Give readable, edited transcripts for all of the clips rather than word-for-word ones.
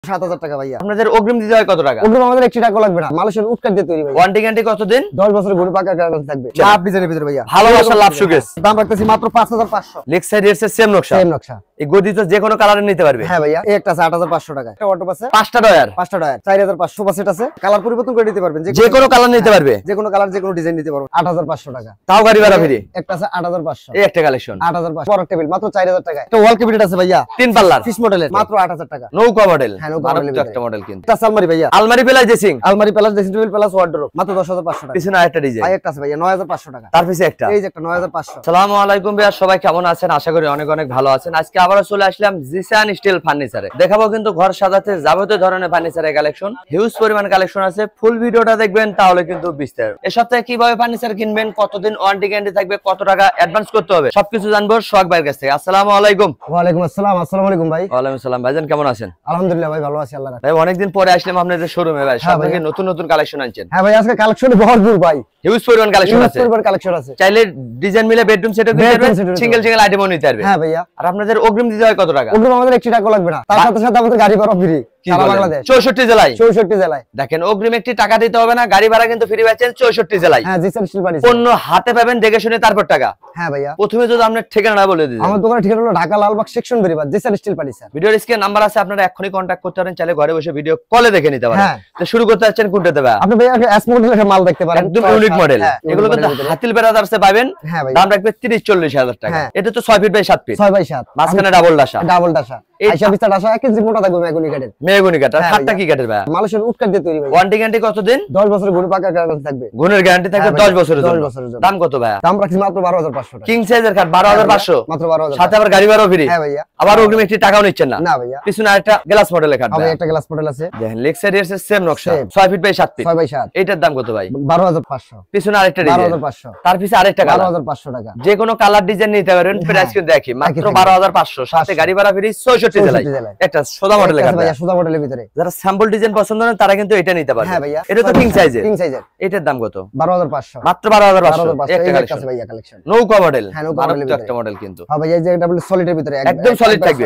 7,000 টাকা ভাইয়া। আপনাদের অগ্রিম দিতে হয় কত টাকা? অগ্রিম আমাদের 1 টাকা লাগবে না। মালয়েশিয়ার উটকাট দিয়ে তৈরি ভাই। ওয়ারেন্টি গ্যারান্টি কতদিন? 10 বছরের গরু পাকা গ্যারান্টি থাকবে। লাভ ডিজাইনের ভিতরে ভাইয়া। ভালোবাসা লাভ সুকেস। দাম রাখতেছি মাত্র 5,500। লেগ সাইড এর সেম নকশা। সেম নকশা। এই গদি তো যে কোনো কালারে নিতে পারবে। হ্যাঁ ভাইয়া, এই একটা আছে 8,500 টাকা। একটা অটো আছে 5টা ডয়ার। 5টা ডয়ার 4,500 বাসেট আছে। কালার পরিবর্তন করে নিতে পারবেন। যে কোনো কালার নিতে পারবে। যে কোনো কালার যে কোনো ডিজাইন নিতে পারবেন। 8,500 টাকা। তাও গাড়ি ভাড়া ফ্রি। একটা আছে 8,500। এই একটা কালেকশন 8,500। বড় টেবিল মাত্র 4,000 টাকা। একটা ওয়াল ক্যাবিনেট আছে ভাইয়া 3 পাল্লার ফিশ মডেলের মাত্র 8,000 টাকা। নৌকা মডেল। হ্যাঁ, নৌকা মডেলের একটা মডেল কিন্তু। একটা আলমারি ভাইয়া। আলমারি প্লাস ড্রেসিং। আলমারি plus dressing table plus wardrobe মাত্র 10,500 টাকা। পিছনে আরেকটা ডিজাইন। আর একটা আছে ভাইয়া 9,500 টাকা। তার পিছে একটা। এই যে একটা 9,500। আসসালামু আলাইকুম ভাইয়া, সবাই কেমন আছেন? আশা করি অনেক অনেক ভালো আছেন। আজকে আবারো চলে আসলাম জিসান স্টিল ফার্নিচারে। দেখাবো কিন্তু ঘর সাজাতে যাবতীয় ধরনের ফার্নিচারের কালেকশন। হিউজ পরিমাণ কালেকশন আছে। ফুল ভিডিওটা দেখবেন তাহলে কিন্তু বিস্তারিত। এই সপ্তাহে কিভাবে ফার্নিচার কিনবেন, কতদিন ওয়ারেন্টি গ্যারান্টি থাকবে, কত টাকা অ্যাডভান্স করতে হবে, সবকিছু জানবো সোহাগ ভাইয়ের কাছ থেকে। আসসালামু আলাইকুম। ওয়ালাইকুম আসসালাম। আসসালামু আলাইকুম ভাই। ওয়ালাইকুম আসসালাম। ভাইজান কেমন আছেন? আলহামদুলিল্লাহ ভাই, ভালো আছি আল্লাহর ভাই অনেকদিন পরে আসলাম আপনাদের শোরুমে ভাই। সব থেকে নতুন নতুন কালেকশন আনছেন। হ্যাঁ ভাই, আজকে কালেকশন ভরপুর ভাই। হিউজ পরিমাণ কালেকশন আছে। হিউজ পরিমাণ কালেকশন আছে। চাইলে ডিজাইন মিলে বেডরুম সেটও কিনতে পারবেন, সিঙ্গেল সিঙ্গেল আইটেমও নিতে পারবেন। হ্যাঁ ভাইয়া। আর আপনাদের অগ্রিম দিতে হয় কত টাকা? অগ্রিম আমাদের 1 টাকা লাগবে না। তার সাথে সাথে আমাদের গাড়ি ভাড়া ফ্রি সারা বাংলাদেশ। 64 জেলায়। 64 জেলায়। দেখেন অগ্রিম একটি টাকা দিতে হবে না, গাড়ি ভাড়া কিন্তু ফ্রি পাচ্ছেন 64 জেলায়। হ্যাঁ, জিসান স্টিল ফার্নিচার। পণ্য হাতে পাবেন, দেখে শুনে তারপর টাকা। হ্যাঁ ভাইয়া। প্রথমে যদি আপনার ঠিকানাটা বলে দিন। আমার দোকানের ঠিকানা হলো Dhaka Lalbagh section Beribadh, Jisan steel furniture. ভিডিওর স্ক্রিনে নাম্বার আছে, আপনারা এখনই কন্টাক্ট করতে পারেন। চাইলে ঘরে বসে ভিডিও কলে দেখে নিতে পারেন। হ্যাঁ। তো শুরু করতে যাচ্ছেন কোনটাতে ভাই? আপনি ভাইয়া এস মডেলের মাল দেখতে পারেন। একদম ইউনিক মডেল। এগুলো কিন্তু হাতিল ব্রাদার্সে পাবেন। হ্যাঁ ভাই। দাম রাখবে 30-40 হাজার টাকা। এটা তো 6 ফিট বাই 7 ফিট। 6 বাই 7। মাঝখানে ডাবল ডাসা। ডাবল ডাসা। আইসা বিস্তার ডাসা 1 ইঞ্চি মোটা থাকবে মেগুনি কাঠের। মেগুনি কাঠ। আর খাটটা কি কাঠের ভাই? মালয়েশিয়ার উটকাট দিয়ে তৈরি ভাই। ওয়ারেন্টি গ্যারান্টি কতদিন? 10 বছরের গরু পাকা গ্যারান্টি থাকবে। গুণের গ্যারান্টি থাকবে 10 বছরের জন্য। 10 বছরের জন্য। দাম কত ভাই? দাম রাখছি মাত্র 12,500 টাকা। কিং সাইজের খাট 12,500 মাত্র 12,000। সাথে আবার গাড়ি ভাড়াও ফ্রি। হ্যাঁ ভাইয়া। আবার অগ্রিম একটি টাকাও নিচ্ছেন না? না ভাইয়া। পিছনে আরেকটা গ্লাস মডেলের খাট। হবে একটা গ্লাস মডেল আছে। দেখেন লেগ সাইড এর সেম নকশা 6 ফিট বাই 7 ফিট। 6 বাই 7। এটার দাম কত ভাই? 12,500। পিছনে আরেকটা ডিজাইন 12,500। তার পিছে আরেকটা কালার 12,500 টাকা। যে কোনো কালার ডিজাইন নিতে পারেন। প্রাইস কিন্তু দেখি মাত্র 12,500 সাথে গাড়ি ভাড়া ফ্রি 64 জেলায়। একটা সোজা মডেলের খাট ভাইয়া, সোজা মডেলের ভিতরে। যারা স্যাম্পল ডিজাইন পছন্দ করেন তারা কিন্তু এটা নিতে পারবে। হ্যাঁ ভাইয়া। এটা তো কিং সাইজের। কিং সাইজের। এটার দাম কত? 12,500। মাত্র 12,500। 12,500 একটা এই কালেকশন আছে ভাইয়া কালেকশন। নৌকা মডেল। হ্যাঁ, নৌকা মডেলের ভিতরে একটা মডেল কিন্তু। হ্যাঁ ভাইয়া, এই যে ডাবল সলিডের ভিতরে একদম সলিড থাকবে।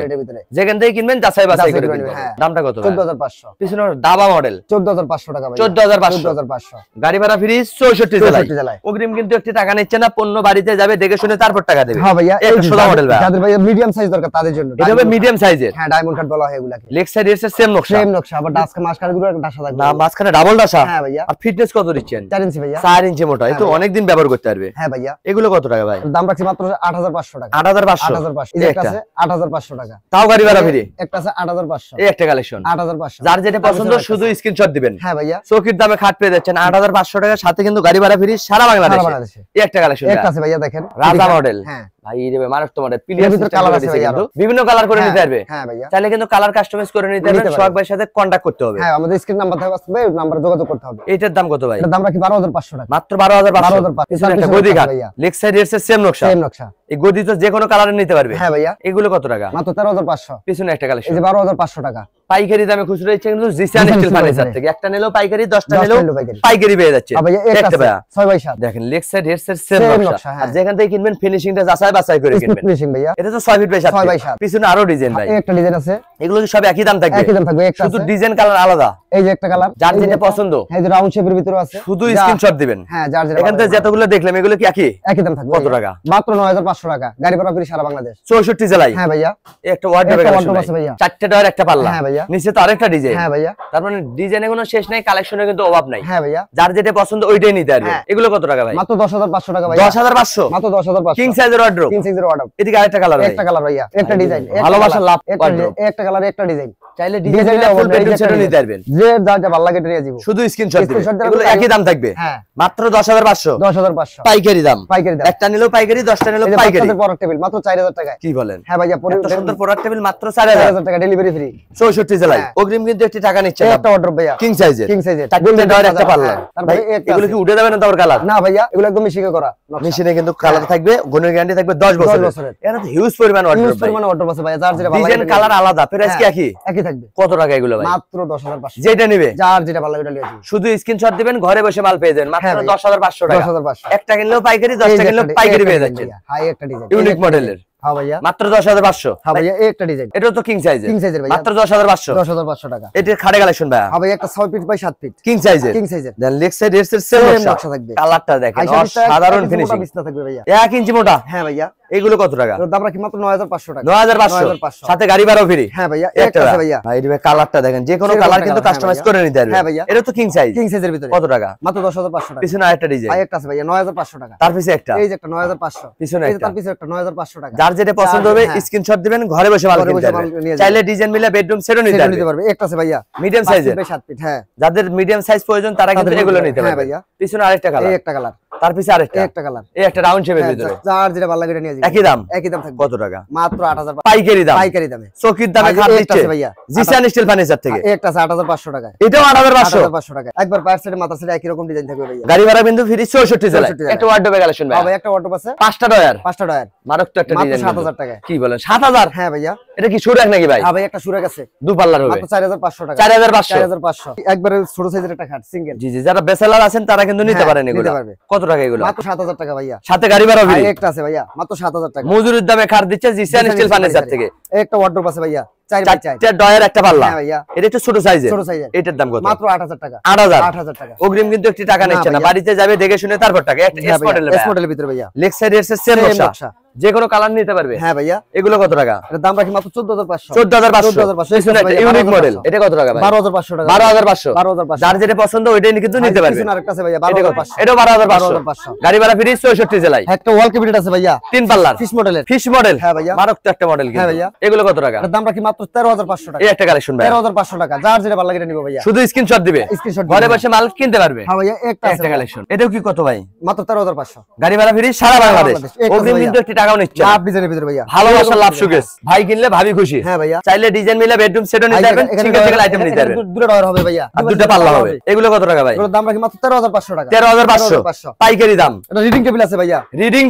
যেখান থেকে কিনবেন যাচাই বাছাই করে কিনবেন। হ্যাঁ। দামটা কত? 14,500। পিছনে দাবা মডেল 14,500 টাকা ভাই। 14,500 গাড়ি ভাড়া ফ্রি 64 জেলায়। অগ্রিম কিন্তু একটি টাকা নিচ্ছে না, পণ্য বাড়িতে যাবে, দেখে শুনে তারপর টাকা দেবে। হ্যাঁ ভাইয়া, একটা সোজা মডেল ভাই। যাদের ভাইয়া মিডিয়াম সাইজ দরকার তাদের জন্য। এটা হবে মিডিয়াম সাইজের। হ্যাঁ, ডায়মন্ড কাট বলা হয় এগুলাকে। লেগ সাইড এর সেম নকশা। সেম নকশা, আবার ডাসকা মাঝখানে দুটো একটা ডাসা থাকবে। না, মাঝখানে ডাবল ডাসা। হ্যাঁ ভাইয়া। আর ফিটনেস কত দিচ্ছেন? 4 ইঞ্চি ভাইয়া। 4 ইঞ্চি মোটা। এই তো অনেক দিন ব্যবহার করতে পারবে। হ্যাঁ ভাইয়া। এগুলো কত টাকা ভাই? দাম রাখছি মাত্র 8,500 টাকা। 8,500। 8,500। এই যে একটা আছে 8,500 টাকা। তাও গাড়ি ভাড়া ফ্রি। একটা আছে 8,500। এই একটা কালেকশন 8,500। যার যেটা পছন্দ শুধু স্ক্রিনশট দিবেন। হ্যাঁ ভাইয়া। চৌকির দামে খাট পেয়ে যাচ্ছেন 8,500 টাকা, সাথে কিন্তু গাড়ি ভাড়া ফ্রি সারা বাংলাদেশে। এই একটা কালেকশন একটা আছে ভাইয়া, দেখেন রাজা মডেল। হ্যাঁ ভাই রে মানুষ তো মডেল প্লেয়ার ভিতর কালার আছে ভাইয়া, কিন্তু বিভিন্ন কালার করে নিতে পারবে। হ্যাঁ ভাইয়া। চাইলে কিন্তু কালার কাস্টমাইজ করে নিতে পারবেন। সোহাগ ভাইয়ের সাথে কন্টাক্ট করতে হবে। হ্যাঁ, আমাদের স্ক্রিন নাম্বার থাকবে, ওই নাম্বারে যোগাযোগ করতে হবে। এটার দাম কত ভাই? এটার দাম রাখি 12,500 টাকা। মাত্র 12,500। 12,500 পিছনে একটা গদি খাট। লেগ সাইড এর সেম নকশা। সেম নকশা। এই গদি তো যে কোনো কালারে নিতে পারবে। হ্যাঁ ভাইয়া। এগুলো কত টাকা? মাত্র 13,500। পিছনে একটা এই কালেকশন যে 12,500 টাকা। পাইকারি দামে খুচরো ইচ্ছে কিন্তু জিসান স্টিল ফার্নিচার থেকে একটা নিলেও পাইকারি, 10টা নিলেও পাইকারি। পাইকারি পেয়ে যাচ্ছে। ভাইয়া একটা আছে 6 বাই 7। দেখেন leg side head side same নকশা। হ্যাঁ। আর যেখান থেকে কিনবেন ফিনিশিংটা যাচাই বাছাই করে কিনবেন। ফিনিশিং ভাইয়া। এটা তো 6 ফিট বাই 7 বাই 7। পিছনে আরো ডিজাইন ভাই। এই একটা ডিজাইন আছে। এগুলো কি সব একই দাম থাকবে? একই দাম থাকবে। একটা শুধু আছে ডিজাইন কালার আলাদা। এই যে একটা কালার, যার যেটা পছন্দ। এই যে রাউন্ড শেপের ভিতরে আছে, শুধু স্ক্রিনশট দিবেন। হ্যাঁ, যার যেটা। এখান থেকে যতগুলো দেখলাম এগুলো কি একই দাম থাকবে। কত টাকা? মাত্র 9,500 টাকা। গাড়ি ভাড়া ফ্রি সারা বাংলাদেশ। 64 জেলায়। হ্যাঁ ভাইয়া। এই একটা ওয়ার্ডরোব আছে ভাইয়া। 4টে ডয়ার একটা পাল্লা। হ্যাঁ ভাইয়া। নিচে তো আরেকটা ডিজাইন। হ্যাঁ ভাইয়া। তার মানে ডিজাইনে কোনো শেষ নাই, কালেকশনের কিন্তু অভাব নাই। হ্যাঁ ভাইয়া। যার যেটা পছন্দ ওইটাই নিতে পারবে। এগুলো কত টাকা ভাই? মাত্র 10,500 টাকা ভাইয়া। 10,500 মাত্র 10,500। কিং সাইজের ওয়ার্ডরোব। কিং সাইজের ওয়ার্ডরোব। এদিকে আরেকটা কালার ভাই। একটা কালার ভাইয়া, একটা ডিজাইন। ভালোবাসার লাভ ওয়ার্ডরোব। একটা কালার, একটা ডিজাইন। চাইলে ডিজাইন ফুল বেডরুম সেটও নিতে পারবেন। যে যার যা ভালো লাগে এটা নিয়ে যাবো। শুধু স্ক্রিনশট দিবেন। এগুলো একই দাম থাকবে। হ্যাঁ। মাত্র 10,500। 10,500 পাইকারি দাম। পাইকারি দাম। একটা নিলেও পাইকারি, 10টা নিলেও পাইকারি। প্রোডাক্ট টেবিল মাত্র 4,000 টাকায়। কি বলেন? হ্যাঁ ভাইয়া, এত সুন্দর প্রোডাক্ট টেবিল মাত্র 4,000 টাকা, ডেলিভারি ফ্রি 64 জেলায়। অগ্রিম কিন্তু একটি টাকা নিচ্ছে না। একটা অর্ডার ভাইয়া। কিং সাইজের। কিং সাইজের। চারটে ডয়ার একটা পাল্লা। তারপরে এগুলো কি উঠে যাবে না তার কালার? না ভাইয়া, এগুলো একদম মিশিয়ে করা। মেশিনে কিন্তু কালার থাকবে, গুণের গ্যারান্টি থাকবে 10 বছরের। এখানে তো হিউজ পরিমাণ অর্ডার। হিউজ পরিমাণ অর্ডার আছে ভাইয়া, যার যেটা ভালো লাগে। ডিজাইন কালার আলাদা, প্রাইস কি একই? একই থাকবে। কত টাকা এগুলো ভাই? মাত্র 10,500। যেটা নেবে যার যেটা ভালো লাগে এটা নিয়ে যাবো। শুধু স্ক্রিনশট দিবেন, ঘরে বসে মাল পেয়ে যাবেন মাত্র 10,500 টাকা। 10,500। একটা কিনলেও পাইকারি, 10টা কিনলেও পাইকারি পেয়ে যাচ্ছেন। হাই একটা ডিজাইন। ইউনিক মডেলের। হ্যাঁ ভাইয়া মাত্র 10,500। হ্যাঁ ভাইয়া এই একটা ডিজাইন, এটা তো কিং সাইজের, কিং সাইজের ভাইয়া, মাত্র 10,500। 10,500 টাকা। এটা খাটে কালেকশন ভাইয়া। হ্যাঁ ভাইয়া একটা 6 ফিট বাই 7 ফিট কিং সাইজের, কিং সাইজের। দেন লেগ সাইড এর সেম নকশা থাকবে। কালারটা দেখেন সাধারণ ফিনিশিং বিছনা থাকবে ভাইয়া, 1 ইঞ্চি মোটা। হ্যাঁ ভাইয়া এগুলো কত টাকা? এর দাম রাখি মাত্র 9,500 টাকা। 9,500 সাথে গাড়ি ভাড়াও ফ্রি। হ্যাঁ ভাইয়া একটা আছে ভাইয়া। ভাই এই কালারটা দেখেন, যে কোনো কালার কিন্তু কাস্টমাইজ করে নিতে পারবে। হ্যাঁ ভাইয়া এটা তো কিং সাইজ, কিং সাইজের ভিতরে। কত টাকা? মাত্র 10,500 টাকা। পিছনে আরেকটা ডিজাইন ভাই একটা আছে ভাইয়া 9,500 টাকা। তার পিছে একটা, এই যে একটা 9,500, পিছনে এই যে একটা, তার পিছে একটা 9,500 টাকা। যার যেটা পছন্দ হবে স্ক্রিনশট দিবেন, ঘরে বসে মাল ঘরে কিনতে বসে মাল পারবেন। নিয়ে যাবেন। চাইলে ডিজাইন মিলে বেডরুম সেটও নিতে সেটা নিতে পারবে। পারবে। একটা আছে ভাইয়া মিডিয়াম 5 সাইজের, ফিট বাই 7 ফিট। হ্যাঁ যাদের মিডিয়াম সাইজ প্রয়োজন তারা কিন্তু তাদের এগুলো মধ্যে, নিতে হ্যাঁ পারবে। ভাইয়া। পিছনে আরেকটা কালার, এই একটা কালার, তার পিছে আরেকটা, এই একটা কালার, এই একটা রাউন্ড শেপের ভিতরে। যার যেটা ভালো লাগে এটা নিয়ে যাবেন। একই দাম, একই দাম থাকবে। কত টাকা? মাত্র 8,000 পাইকারি দাম, পাইকারি দামে। চকির দামে ভাই, খাট এই একটা দিচ্ছে আছে ভাইয়া জিসান স্টিল ফার্নিচার থেকে। এই একটা আছে 8,500 টাকা। এটাও 8,500। 8,500 টাকা। একবার পায়ের সাইডে মাথার সাইডে একই রকম ডিজাইন থাকবে ভাইয়া। গাড়ি ভাড়া কিন্তু ফ্রি 64 জেলায়। 64 জেলায়। একটা ওয়ার্ডরোবে কালেকশন ভাই। ভাই একটা ওয়ার্ডরোব আছে, 5টা ডয়ার, 5টা ডয়ার, মারক তো একটা মাত্র ডিজাইন। 7,000 টাকা। কি বলেন 7,000? হ্যাঁ ভাইয়া। এটা কি সুরাক নাকি ভাই? হ্যাঁ ভাই একটা সুরাক আছে, দু পাল্লার হবে, মাত্র 4,500 টাকা। 4,500। 4,500 একবারে ছোট সাইজের একটা খাট সিঙ্গেল। জি জি, যারা বেসেলার আছেন তারা কিন্তু নিতে হ্যাঁ, পারেন এগুলো। নিতে পারবে। কত টাকা এগুলো? মাত্র 7,000 টাকা ভাইয়া। সাথে গাড়ি ভাড়া ফ্রি। আর একটা আছে ভাইয়া মাত্র 7,000 টাকা। মজুরির দামে খাট দিচ্ছে জিসান স্টিল ফার্নিচার থেকে। এই একটা ওয়ার্ডরোব আছে ভাইয়া 4x4। 4টা ডয়ার একটা পাল্লা। হ্যাঁ ভাইয়া। এটা একটু ছোট সাইজের, ছোট সাইজের। এটার দাম কত? মাত্র 8,000 টাকা। 8,000। 8,000 টাকা। অগ্রিম কিন্তু একটি টাকা না নিচ্ছে না, ভাইয়া। বাড়িতে যাবে দেখে শুনে তারপর টাকা। একটা হ্যাঁ এস মডেলের, ভাইয়া, এস মডেলের ভিতরে ভাইয়া। লেগ সাইড এর সেম Same নকশা, নকশা। যে কোনো কালার নিতে পারবে। হ্যাঁ ভাইয়া। এগুলো কত টাকা? এর দাম রাখি মাত্র 14,500। 14,500। 14,500 পিছনে একটা ইউনিক মডেল, এটা কত টাকা ভাই? 12,500 টাকা। 12,500। 12,500। যার যেটা পছন্দ ওইটাই কিন্তু নিতে পারবে। পিছনে আরেকটা আছে ভাইয়া এটা কত? 12,500। এটাও 12,500। 12,500। গাড়ি ভাড়া ফ্রি 64 জেলায়। একটা ওয়াল ক্যাবিনেট আছে ভাইয়া 3 পাল্লার, ফিশ মডেলের। Fish model. হ্যাঁ ভাইয়া। মারক তো একটা মডেল হ্যাঁ কিন্তু। ভাইয়া। এগুলো কত টাকা? এর দাম রাখি মাত্র 13,500 টাকা। এই একটা কালেকশন ভাই, 13,500 টাকা। যার যেটা ভালো লাগে এটা নিব ভাইয়া। শুধু স্ক্রিনশট দিবে, স্ক্রিনশট ঘরে বসে মাল কিনতে পারবে। হ্যাঁ ভাইয়া একটা আছে একটা কালেকশন, এটাও কি কত ভাই? মাত্র 13,500। গাড়ি ভাড়া ফ্রি সারা বাংলাদেশ। এই অগ্রিম ভাইয়া। কিন্তু একটি টাকাও নিচ্ছে না। লাভ ডিজাইনের ভিতরে ভাইয়া। ভালোবাসা লাভ সুকেস, ভাই কিনলে ভাবি খুশি। হ্যাঁ ভাইয়া। চাইলে ডিজাইন মিলে বেডরুম সেটও নিতে পারবেন, সিঙ্গেল সিঙ্গেল আইটেম নিতে পারবেন। দুটো ডয়ার হবে ভাইয়া। আর দুটো পাল্লা হবে। এগুলো কত টাকা ভাই? এগুলোর দাম রাখি মাত্র 13,500 টাকা। 13,500 পাইকারি দাম। এটা রিডিং টেবিল আছে ভাইয়া। Reading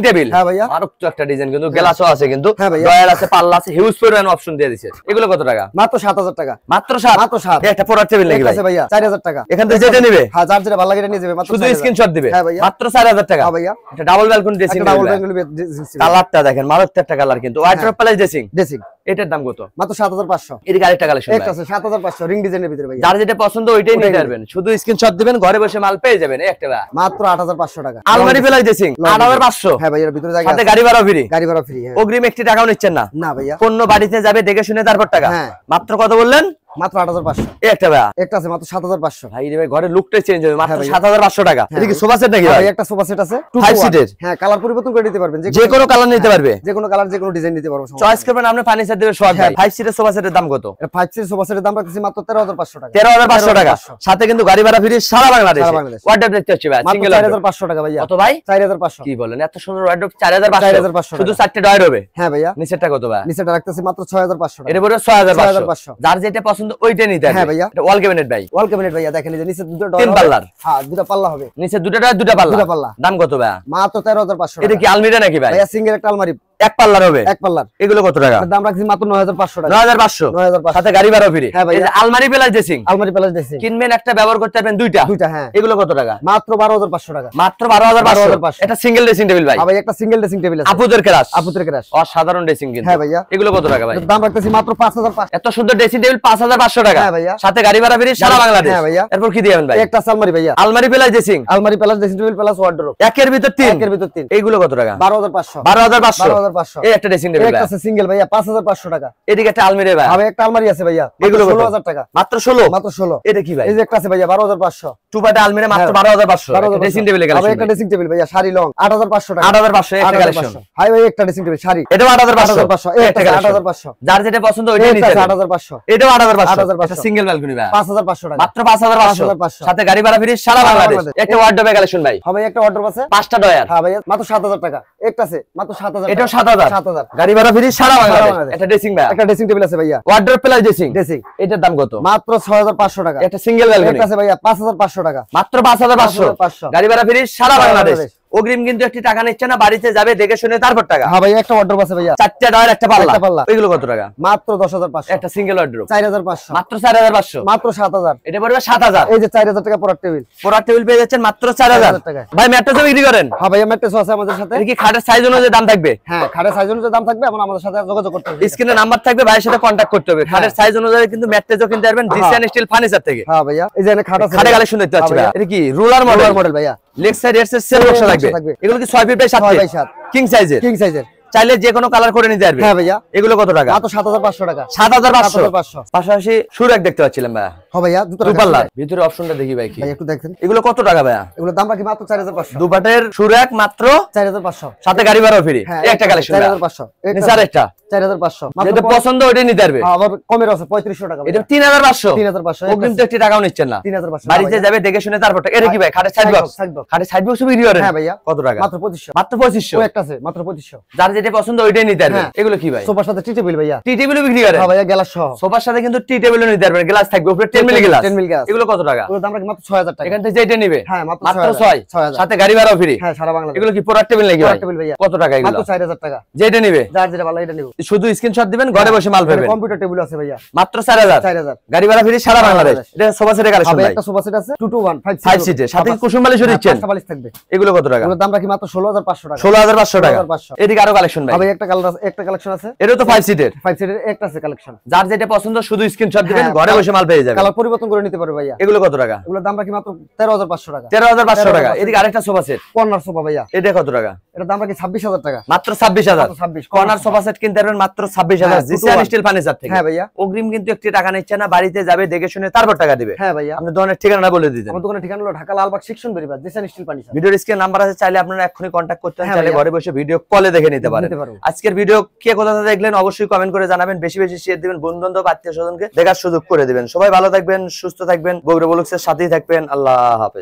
table. হ্যাঁ ভাইয়া। আরো তো একটা ডিজাইন কিন্তু গ্লাসও আছে কিন্তু, হ্যাঁ ভাইয়া। ডয়ার আছে, পাল্লা আছে, হিউজ পরিমাণ অপশন দিয়ে দিয়েছে। এগুলো কত টাকা? মাত্র 7,000 টাকা। মাত্র 7। মাত্র 7। একটা পড়ার টেবিল নাকি একটা ভাই? আছে ভাইয়া 4,000 টাকা। এখান থেকে যেটা নিবে, হ্যাঁ যার যেটা ভালো লাগে এটা নিয়ে যাবে মাত্র শুধু 4,000 স্ক্রিনশট দিবে। হ্যাঁ ভাইয়া। মাত্র 4,000 টাকা। হ্যাঁ ভাইয়া। এটা ডাবল ব্যালকনি ড্রেসিং একটা ডাবল টেবিল। বেঙ্গলি কালারটা দেখেন, মারক তো একটা কালার কিন্তু। ওয়াইড্রপ প্লাস ড্রেসিং। ড্রেসিং। এটার দাম কত? মাত্র 7,500। এদিকে আরেকটা কালেকশন একটা আছে 7,500 রিং ডিজাইনের ভিতরে ভাইয়া। যার যেটা পছন্দ ওইটাই নিতে পারবেন, শুধু স্ক্রিনশট দিবেন, ঘরে বসে মাল পেয়ে যাবেন। এই একটা মাত্র 8,500 টাকা। আলমারি প্লাস ড্রেসিং 8,500। হ্যাঁ ভাইয়া এর ভিতরে জায়গা সাথে আছে। গাড়ি ভাড়া ফ্রি। গাড়ি ভাড়া ফ্রি। হ্যাঁ অগ্রিম একটি টাকাও নিচ্ছেন না। না ভাইয়া। পণ্য বাড়িতে যাবে দেখে শুনে তারপর টাকা। হ্যাঁ। মাত্র কত বললেন? মাত্র 8,500। এই একটা ভাই, একটা আছে মাত্র 7,500। ভাই রে ভাই, ঘরের লুকটাই চেঞ্জ হবে। মাত্র হ্যাঁ ভাইয়া। 7,500 টাকা। হ্যাঁ এদিকে ভাই। সোফা সেট নাকি হ্যাঁ ভাই? ভাই একটা সোফা সেট আছে 5 সিটের। হ্যাঁ কালার পরিবর্তন করে দিতে পারবেন, যে কোনো কালার নিতে পারবে, যে কোনো কালার যে কোনো ডিজাইন নিতে পারবো। চয়েস করবেন আপনি। ফার্নিচার দেবে সোহাগ ভাই। 5 সিটের সোফা সেটের দাম কত? এটা 5 সিট সোফা সেটের দাম রাখতেছি মাত্র 13,500 টাকা। 13,500 টাকা। সাথে কিন্তু গাড়ি ভাড়া ফ্রি সারা বাংলাদেশ। সারা বাংলাদেশ। ওয়ার্ডরোব দেখতে হচ্ছে ভাই, মাত্র সিঙ্গেল 4,500 টাকা ভাইয়া। কত ভাই? 4,500। কি বলেন, এত সুন্দর ওয়ার্ডরোব 4,500। 4,500 শুধু 4টে ডয়ার হবে। হ্যাঁ ভাইয়া। নিচেরটা কত ভাই? নিচেটা রাখতেছি মাত্র 6,500 টাকা। এর উপরে 6,500। 6,500। যার যেটা পছন্দ ওইটাই নিতে হবে। হ্যাঁ ভাইয়া। এটা ওয়াল ক্যাবিনেট ভাই। ওয়াল ক্যাবিনেট ভাইয়া দেখেন এই যে নিচে দুটো ডয়ার 3 পাল্লার। হ্যাঁ দুটো পাল্লা হবে। নিচে দুটো ডয়ার, দুটো পাল্লা। দুটো পাল্লা। দাম কত ভাই? মাত্র 13,500 এটা টাকা। কি আলমিরা নাকি ভাই? ভাইয়া সিঙ্গেল একটা আলমারি এক পাল্লার হবে। এক পাল্লার। এগুলো কত টাকা? এর দাম রাখছি মাত্র 9,500 টাকা। 9,500। 9,500। সাথে গাড়ি ভাড়া ফ্রি। হ্যাঁ ভাইয়া। এই যে আলমারি প্লাস ড্রেসিং। আলমারি প্লাস ড্রেসিং। কিনবেন একটা, ব্যবহার করতে পারবেন দুইটা। দুইটা হ্যাঁ। এগুলো কত টাকা? মাত্র 12,500 টাকা। মাত্র 12,500। 12,500 এটা সিঙ্গেল ড্রেসিং টেবিল ভাই। ভাই একটা সিঙ্গেল ড্রেসিং টেবিল আছে। আপুদের ক্লাস। আপুদের ক্রাশ। অসাধারণ ড্রেসিং কিন্তু। হ্যাঁ ভাইয়া। এগুলো কত টাকা ভাই? এর দাম রাখতেছি মাত্র 5,500। এত সুন্দর ড্রেসিং টেবিল 5,500 টাকা। হ্যাঁ ভাইয়া। সাথে গাড়ি ভাড়া ফ্রি সারা বাংলাদেশ। হ্যাঁ ভাইয়া। এরপর কি দিবেন ভাই? একটা আছে আলমারি ভাইয়া। আলমারি প্লাস ড্রেসিং। আলমারি plus dressing table plus wardrobe. একের ভিতর 3। একের ভিতর 3। এইগুলো কত টাকা? 12,500। 12,500। 12,500। এই একটা ড্রেসিং টেবিল একটা ভাই। আছে সিঙ্গেল ভাইয়া 5,500 টাকা। এদিকে একটা আলমারি ভাই। ভাই একটা আলমারি আছে ভাইয়া। এগুলো কত? 16,000 টাকা। মাত্র 16। মাত্র 16। এটা কি ভাই? এই যে একটা আছে ভাইয়া 12,500। টুপাটা আলমারি মাত্র 12,500। ড্রেসিং টেবিলে ভাই কালেকশন। একটা ড্রেসিং টেবিল ভাইয়া শাড়ি লং 8,500 টাকা। 8,500 একটা কালেকশন। ভাই ভাই একটা ড্রেসিং টেবিল শাড়ি। এটাও 8,500। 8,500। এই একটা 8,500। যার যেটা পছন্দ ওইটাই নিতে হবে। 8,500। এটাও 8,500। 8,500 এটা সিঙ্গেল ব্যালকনি ভাই। 5,500 টাকা। মাত্র 5,500। 5,500 সাথে গাড়ি ভাড়া ফ্রি সারা বাংলাদেশ। একটা ওয়ার্ডরোবে কালেকশন ভাই। ভাই একটা অর্ডার আছে 5টা ডয়ার। হ্যাঁ ভাইয়া মাত্র 7,000 টাকা। একটা আছে মাত্র 7,000। এটাও 7,000। 7,000। গাড়ি ভাড়া ফ্রি সারা বাংলাদেশ। বাংলাদেশ। একটা ড্রেসিং ভাই। একটা ড্রেসিং টেবিল আছে ভাইয়া। Wardrobe plus dressing. ড্রেসিং এটার দাম কত? মাত্র 6,500 টাকা। একটা সিঙ্গেল ব্যালকনি। একটা আছে ভাইয়া 5,500 টাকা। মাত্র 5,500। 5,500 গাড়ি ভাড়া ফ্রি সারা বাংলাদেশ। অগ্রিম কিন্তু একটি টাকা নিচ্ছে না, বাড়িতে যাবে দেখে শুনে তারপর টাকা। হ্যাঁ ভাই একটা অর্ডার আছে ভাইয়া, 4টা ডয়ার একটা পাল্লা, একটা পাল্লা। এগুলো কত টাকা? মাত্র 10,500। একটা সিঙ্গেল ওয়ার্ডরোব 4,500, মাত্র 4500, মাত্র 7,000। এটা পড়বে 7000। এই যে 4,000 টাকা পড়ার টেবিল, পোড়ার টেবিল পেয়ে যাচ্ছেন মাত্র 4000 টাকায়। ভাই ম্যাট্রেসও বিক্রি করেন? হ্যাঁ ভাইয়া ম্যাট্রেস আছে আমাদের সাথে। এটা কি খাটের সাইজ অনুযায়ী দাম থাকবে? হ্যাঁ খাটের সাইজ অনুযায়ী দাম থাকবে, এবং আমাদের সাথে যোগাযোগ করতে হবে। স্ক্রিনে নাম্বার থাকবে, ভাইয়ের সাথে কন্টাক্ট করতে হবে। খাটের সাইজ অনুযায়ী কিন্তু ম্যাট্রেসও কিনতে পারবেন জিসিয়ান স্টিল ফার্নিচার থেকে। হ্যাঁ ভাইয়া এই যে এখানে খাট আছে, খাটে কালেকশন দেখতে পাচ্ছি ভাই। এটা কি রুলার মডেল ভাইয়া, লেগ সাইড এর সেল বক্স থাকবে। এগুলো কি 6 feet by 7 6 feet by 7 king সাইজের? কিং সাইজের, চাইলে যে কোনো কালার করে নিতে পারবে। হ্যাঁ ভাইয়া। এগুলো কত টাকা? মাত্র 7,500 টাকা। 7,500। পাশাপাশি সুরাক দেখতে পাচ্ছিলাম ভাই। হ্যাঁ ভাইয়া দুটো দুপাল্লা ভিতরে অপশনটা দেখি ভাই কি ভাই একটু দেখেন। এগুলো কত টাকা ভাই? এগুলো দাম রাখি মাত্র 4,500। দুপাটের সুরাক মাত্র 4,500, সাথে গাড়ি ভাড়া ফ্রি। হ্যাঁ এই একটা কালেকশন 4,500। নিসার একটা 4,500 যেটা পছন্দ ওইটাই নিতে পারবে। আবার কমের আছে 3500 টাকা। এটা 3,500। 3,500 অগ্রিম তো একটি টাকাও নিচ্ছেন না। 3,500 বাড়িতে যাবে দেখে শুনে তারপর টাকা। এটা কি ভাই? খাটের সাইড বক্স, খাটের সাইড বক্স বিক্রি করেন? হ্যাঁ ভাইয়া। কত টাকা? মাত্র 2500। মাত্র 2500। ও একটা আছে মাত্র 2500। যার যেটা পছন্দ ওইটাই নিতে পারবে। এগুলো কি ভাই? সোফার সাথে টি টেবিল ভাইয়া। টি টেবিলও বিক্রি করেন? হ্যাঁ ভাইয়া গ্লাস সহ। সোফার সাথে কিন্তু টি টেবিলও নিতে পারবেন, গ্লাস থাকবে উপরে 10 মিলি গ্লাস। 10 milli glass. এগুলো কত টাকা? ওর দাম রাখি মাত্র 6,000 টাকা। এখান থেকে যেটা নিবে হ্যাঁ মাত্র 6 6,000। সাথে গাড়ি ভাড়াও ফ্রি। হ্যাঁ সারা বাংলাদেশ। এগুলো কি পোড়ার টেবিল নাকি ভাই? পোড়ার টেবিল ভাইয়া। কত টাকা এগুলো? মাত্র 4,000 টাকা। যেটা নিবে যার যেটা ভালো এটা নিব। শুধু স্ক্রিনশট দিবেন, ঘরে বসে মাল পাবেন। কম্পিউটার টেবিল আছে ভাইয়া। মাত্র 4,000। 4,000। গাড়ি ভাড়া ফ্রি সারা বাংলাদেশ। এটা সোফা সেটের কালেকশন হবে ভাই। একটা সোফা সেট আছে 2 to 1 5 সিটের সাথে কুশন বালিশও দিচ্ছেন। 5টা বালিশ থাকবে। এগুলো কত টাকা? এগুলোর দাম রাখি মাত্র 16,500 টাকা। 16,500 টাকা। 16,500। এদিকে আরো কালেকশন ভাই। হবে একটা কালার আছে, একটা কালেকশন আছে। এটাও তো 5 সিটের। 5 সিটের একটা আছে কালেকশন। যার যেটা পছন্দ শুধু স্ক্রিনশট দিবেন, হ্যাঁ, ঘরে বসে মাল পেয়ে যাবেন। কালার পরিবর্তন করে নিতে পারবে ভাইয়া। এগুলো কত টাকা? এগুলোর দাম রাখি মাত্র 13,500 টাকা। 13,500 টাকা। এদিকে আরেকটা সোফা সেট কর্নার সোফা ভাইয়া। এটা কত টাকা? এটার দাম রাখি 26,000 টাকা। মাত্র 26,000। 26 কর্নার সোফা সেট কিনতে পারবেন মাত্র 26,000 হ্যাঁ, জিসিআর স্টিল ফার্নিচার থেকে। হ্যাঁ ভাইয়া। অগ্রিম কিন্তু একটি টাকা নিচ্ছে না, বাড়িতে যাবে দেখে শুনে তারপর টাকা দিবে। হ্যাঁ ভাইয়া। আপনি দোকানের ঠিকানা বলে দিতেন। আমার দোকানের ঠিকানা হলো Dhaka Lalbagh section Beribadh Jisan steel furniture. ভিডিওর স্ক্রিনে নাম্বার আছে, চাইলে আপনারা এখনই কন্টাক্ট করতে পারেন, হ্যাঁ চাইলে ভাইয়া। ঘরে বসে ভিডিও কলে দেখে নিতে পারেন। নিতে পারবো। আজকের ভিডিও কে কোথা থেকে দেখলেন অবশ্যই কমেন্ট করে জানাবেন, বেশি বেশি শেয়ার দিবেন, বন্ধু-বান্ধব আত্মীয় স্বজনকে দেখার সুযোগ করে দিবেন। সবাই ভালো থাকবেন, সুস্থ থাকবেন, বগুড়া ব্লগসের সাথেই থাকবেন। আল্লাহ হাফেজ।